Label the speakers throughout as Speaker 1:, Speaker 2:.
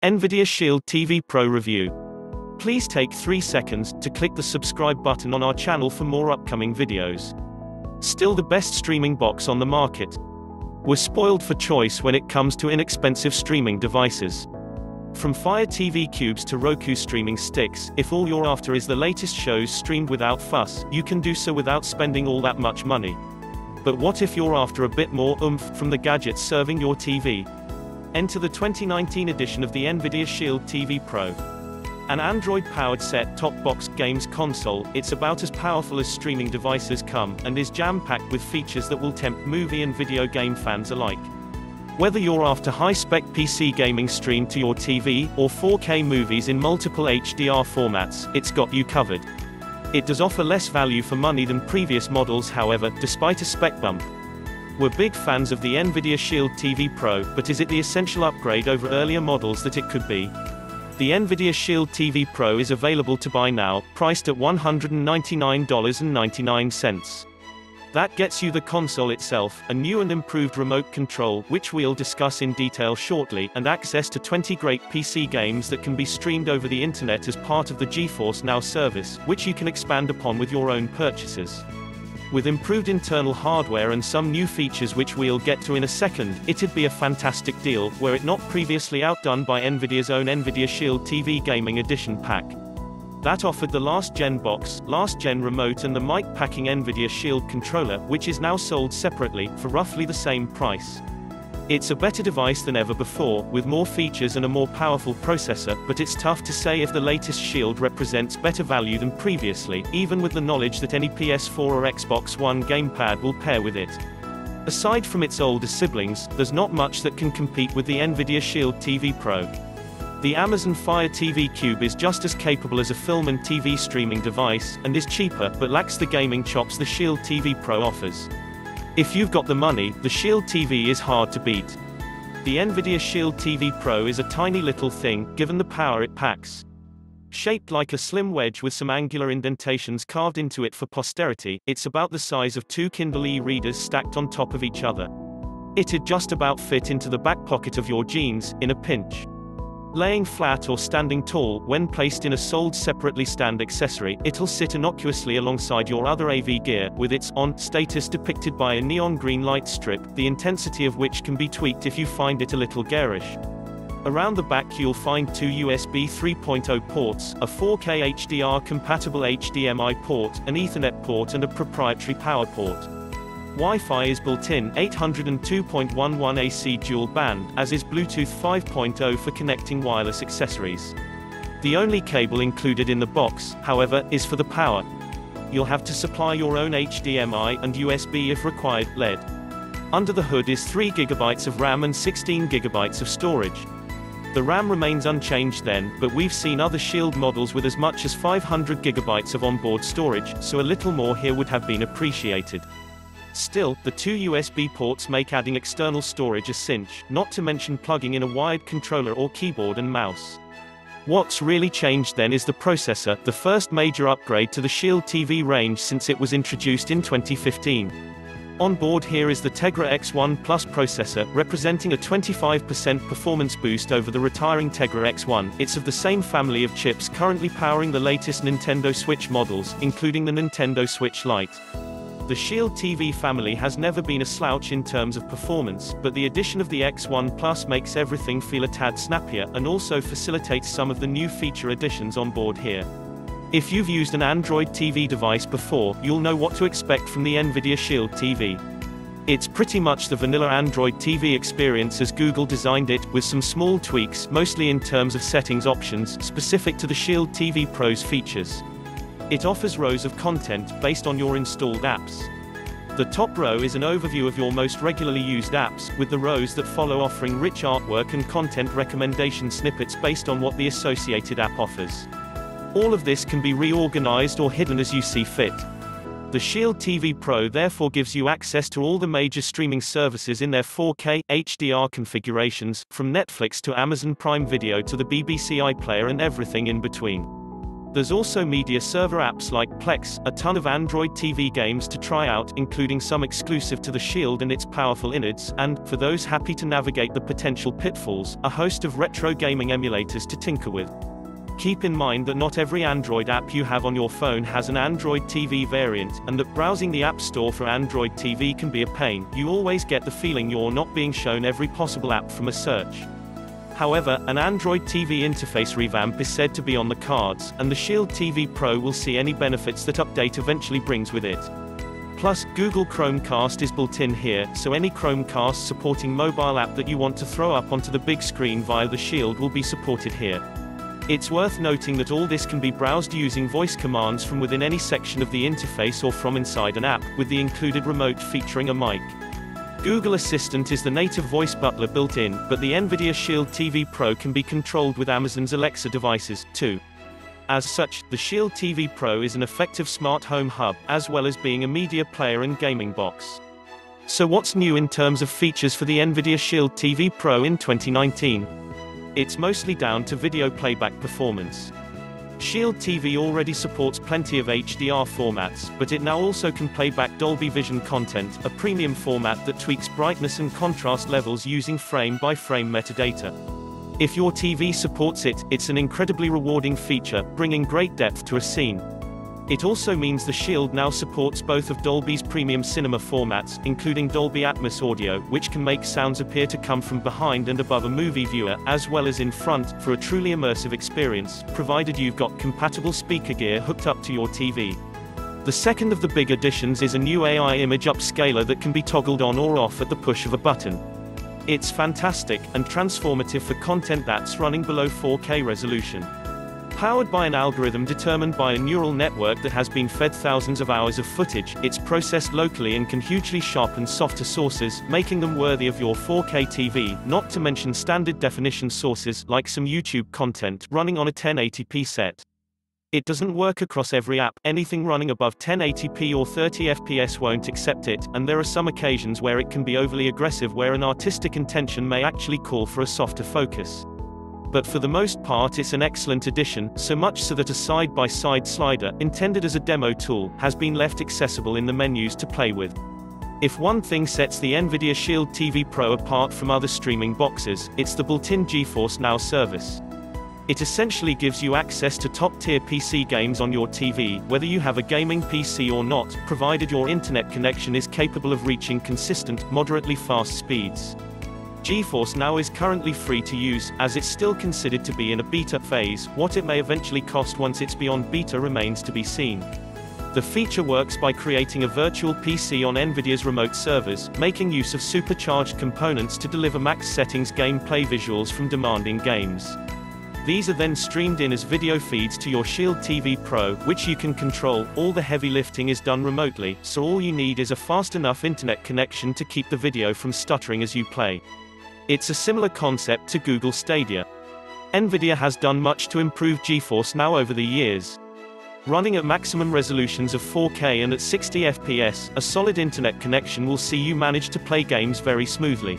Speaker 1: NVIDIA Shield TV Pro review. Please take 3 seconds to click the subscribe button on our channel for more upcoming videos. Still the best streaming box on the market. We're spoiled for choice when it comes to inexpensive streaming devices. From Fire TV cubes to Roku streaming sticks, if all you're after is the latest shows streamed without fuss, you can do so without spending all that much money. But what if you're after a bit more oomph from the gadgets serving your TV? Enter the 2019 edition of the NVIDIA Shield TV Pro. An Android-powered set-top box games console, it's about as powerful as streaming devices come, and is jam-packed with features that will tempt movie and video game fans alike. Whether you're after high-spec PC gaming streamed to your TV, or 4K movies in multiple HDR formats, it's got you covered. It does offer less value for money than previous models, however, despite a spec bump. We're big fans of the NVIDIA Shield TV Pro, but is it the essential upgrade over earlier models that it could be? The NVIDIA Shield TV Pro is available to buy now, priced at $199.99. That gets you the console itself, a new and improved remote control, which we'll discuss in detail shortly, and access to 20 great PC games that can be streamed over the internet as part of the GeForce Now service, which you can expand upon with your own purchases. With improved internal hardware and some new features which we'll get to in a second, it'd be a fantastic deal, were it not previously outdone by NVIDIA's own NVIDIA Shield TV Gaming Edition pack. That offered the last-gen box, last-gen remote and the mic-packing NVIDIA Shield controller, which is now sold separately, for roughly the same price. It's a better device than ever before, with more features and a more powerful processor, but it's tough to say if the latest Shield represents better value than previously, even with the knowledge that any PS4 or Xbox One gamepad will pair with it. Aside from its older siblings, there's not much that can compete with the NVIDIA Shield TV Pro. The Amazon Fire TV Cube is just as capable as a film and TV streaming device, and is cheaper, but lacks the gaming chops the Shield TV Pro offers. If you've got the money, the Shield TV is hard to beat. The NVIDIA Shield TV Pro is a tiny little thing, given the power it packs. Shaped like a slim wedge with some angular indentations carved into it for posterity, it's about the size of 2 Kindle e-readers stacked on top of each other. It'd just about fit into the back pocket of your jeans, in a pinch. Laying flat or standing tall, when placed in a sold separately stand accessory, it'll sit innocuously alongside your other AV gear, with its on status depicted by a neon green light strip, the intensity of which can be tweaked if you find it a little garish. Around the back you'll find 2 USB 3.0 ports, a 4K HDR compatible HDMI port, an Ethernet port and a proprietary power port. Wi-Fi is built in, 802.11 AC dual band, as is Bluetooth 5.0 for connecting wireless accessories. The only cable included in the box, however, is for the power. You'll have to supply your own HDMI and USB if required, LED. Under the hood is 3 GB of RAM and 16 GB of storage. The RAM remains unchanged then, but we've seen other Shield models with as much as 500 GB of onboard storage, so a little more here would have been appreciated. Still, the 2 USB ports make adding external storage a cinch, not to mention plugging in a wired controller or keyboard and mouse. What's really changed then is the processor, the first major upgrade to the Shield TV range since it was introduced in 2015. On board here is the Tegra X1 Plus processor, representing a 25% performance boost over the retiring Tegra X1. It's of the same family of chips currently powering the latest Nintendo Switch models, including the Nintendo Switch Lite. The Shield TV family has never been a slouch in terms of performance, but the addition of the X1 Plus makes everything feel a tad snappier, and also facilitates some of the new feature additions on board here. If you've used an Android TV device before, you'll know what to expect from the NVIDIA Shield TV. It's pretty much the vanilla Android TV experience as Google designed it, with some small tweaks, mostly in terms of settings options, specific to the Shield TV Pro's features. It offers rows of content, based on your installed apps. The top row is an overview of your most regularly used apps, with the rows that follow offering rich artwork and content recommendation snippets based on what the associated app offers. All of this can be reorganized or hidden as you see fit. The Shield TV Pro therefore gives you access to all the major streaming services in their 4K, HDR configurations, from Netflix to Amazon Prime Video to the BBC iPlayer and everything in between. There's also media server apps like Plex, a ton of Android TV games to try out, including some exclusive to the Shield and its powerful innards, and, for those happy to navigate the potential pitfalls, a host of retro gaming emulators to tinker with. Keep in mind that not every Android app you have on your phone has an Android TV variant, and that browsing the App Store for Android TV can be a pain. You always get the feeling you're not being shown every possible app from a search. However, an Android TV interface revamp is said to be on the cards, and the Shield TV Pro will see any benefits that update eventually brings with it. Plus, Google Chromecast is built in here, so any Chromecast supporting mobile app that you want to throw up onto the big screen via the Shield will be supported here. It's worth noting that all this can be browsed using voice commands from within any section of the interface or from inside an app, with the included remote featuring a mic. Google Assistant is the native voice butler built in, but the NVIDIA Shield TV Pro can be controlled with Amazon's Alexa devices, too. As such, the Shield TV Pro is an effective smart home hub, as well as being a media player and gaming box. So what's new in terms of features for the NVIDIA Shield TV Pro in 2019? It's mostly down to video playback performance. Shield TV already supports plenty of HDR formats, but it now also can play back Dolby Vision content, a premium format that tweaks brightness and contrast levels using frame-by-frame metadata. If your TV supports it, it's an incredibly rewarding feature, bringing great depth to a scene. It also means the Shield now supports both of Dolby's premium cinema formats, including Dolby Atmos audio, which can make sounds appear to come from behind and above a movie viewer, as well as in front, for a truly immersive experience, provided you've got compatible speaker gear hooked up to your TV. The second of the big additions is a new AI image upscaler that can be toggled on or off at the push of a button. It's fantastic, and transformative for content that's running below 4K resolution. Powered by an algorithm determined by a neural network that has been fed thousands of hours of footage, it's processed locally and can hugely sharpen softer sources, making them worthy of your 4K TV, not to mention standard definition sources, like some YouTube content, running on a 1080p set. It doesn't work across every app, anything running above 1080p or 30 FPS won't accept it, and there are some occasions where it can be overly aggressive where an artistic intention may actually call for a softer focus. But for the most part it's an excellent addition, so much so that a side-by-side slider, intended as a demo tool, has been left accessible in the menus to play with. If one thing sets the NVIDIA Shield TV Pro apart from other streaming boxes, it's the built-in GeForce Now service. It essentially gives you access to top-tier PC games on your TV, whether you have a gaming PC or not, provided your internet connection is capable of reaching consistent, moderately fast speeds. GeForce Now is currently free to use, as it's still considered to be in a beta phase. What it may eventually cost once it's beyond beta remains to be seen. The feature works by creating a virtual PC on NVIDIA's remote servers, making use of supercharged components to deliver max settings gameplay visuals from demanding games. These are then streamed in as video feeds to your Shield TV Pro, which you can control. All the heavy lifting is done remotely, so all you need is a fast enough internet connection to keep the video from stuttering as you play. It's a similar concept to Google Stadia. NVIDIA has done much to improve GeForce Now over the years. Running at maximum resolutions of 4K and at 60 FPS, a solid internet connection will see you manage to play games very smoothly.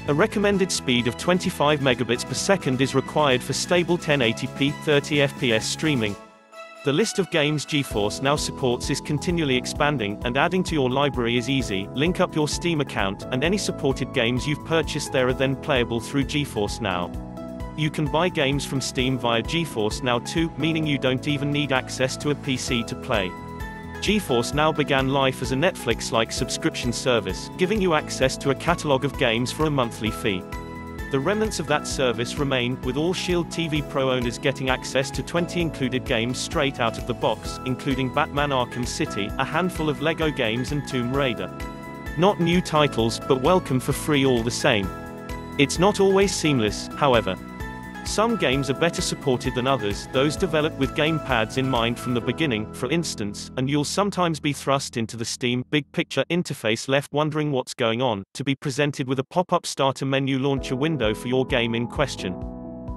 Speaker 1: A recommended speed of 25 megabits per second is required for stable 1080p 30 FPS streaming. The list of games GeForce Now supports is continually expanding, and adding to your library is easy. Link up your Steam account, and any supported games you've purchased there are then playable through GeForce Now. You can buy games from Steam via GeForce Now too, meaning you don't even need access to a PC to play. GeForce Now began life as a Netflix-like subscription service, giving you access to a catalog of games for a monthly fee. The remnants of that service remain, with all Shield TV Pro owners getting access to 20 included games straight out of the box, including Batman Arkham City, a handful of LEGO games and Tomb Raider. Not new titles, but welcome for free all the same. It's not always seamless, however. Some games are better supported than others, those developed with gamepads in mind from the beginning, for instance, and you'll sometimes be thrust into the Steam Big Picture interface left wondering what's going on, to be presented with a pop-up starter menu launcher window for your game in question.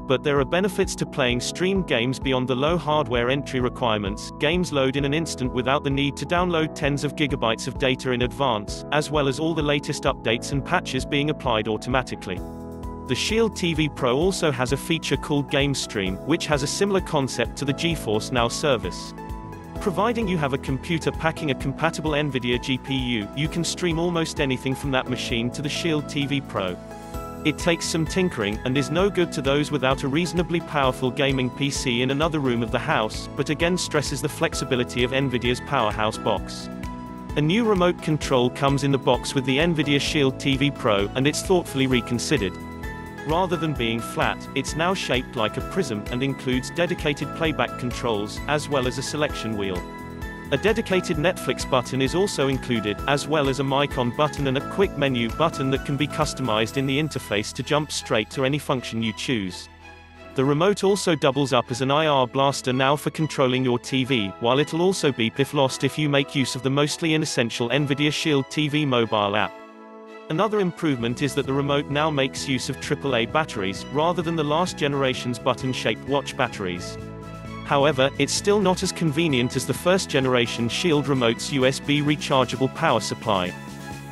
Speaker 1: But there are benefits to playing streamed games beyond the low hardware entry requirements. Games load in an instant without the need to download tens of gigabytes of data in advance, as well as all the latest updates and patches being applied automatically. The Shield TV Pro also has a feature called Game Stream, which has a similar concept to the GeForce Now service. Providing you have a computer packing a compatible NVIDIA GPU, you can stream almost anything from that machine to the Shield TV Pro. It takes some tinkering, and is no good to those without a reasonably powerful gaming PC in another room of the house, but again stresses the flexibility of NVIDIA's powerhouse box. A new remote control comes in the box with the NVIDIA Shield TV Pro, and it's thoughtfully reconsidered. Rather than being flat, it's now shaped like a prism, and includes dedicated playback controls, as well as a selection wheel. A dedicated Netflix button is also included, as well as a mic on button and a quick menu button that can be customized in the interface to jump straight to any function you choose. The remote also doubles up as an IR blaster now for controlling your TV, while it'll also beep if lost if you make use of the mostly inessential NVIDIA Shield TV mobile app. Another improvement is that the remote now makes use of AAA batteries, rather than the last generation's button-shaped watch batteries. However, it's still not as convenient as the first-generation Shield remote's USB rechargeable power supply.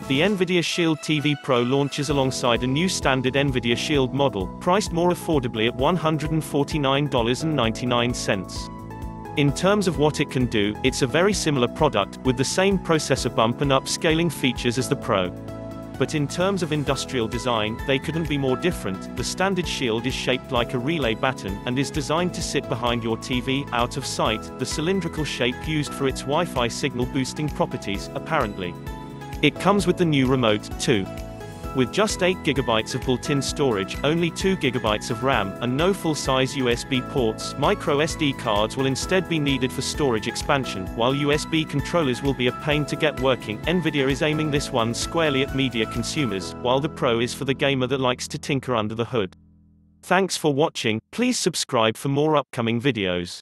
Speaker 1: The NVIDIA Shield TV Pro launches alongside a new standard NVIDIA Shield model, priced more affordably at $149.99. In terms of what it can do, it's a very similar product, with the same processor bump and upscaling features as the Pro. But in terms of industrial design, they couldn't be more different. The standard Shield is shaped like a relay baton, and is designed to sit behind your TV, out of sight, the cylindrical shape used for its Wi-Fi signal boosting properties, apparently. It comes with the new remote, too. With just 8 GB of built-in storage, only 2 GB of RAM, and no full-size USB ports, micro SD cards will instead be needed for storage expansion, while USB controllers will be a pain to get working. NVIDIA is aiming this one squarely at media consumers, while the Pro is for the gamer that likes to tinker under the hood. Thanks for watching. Please subscribe for more upcoming videos.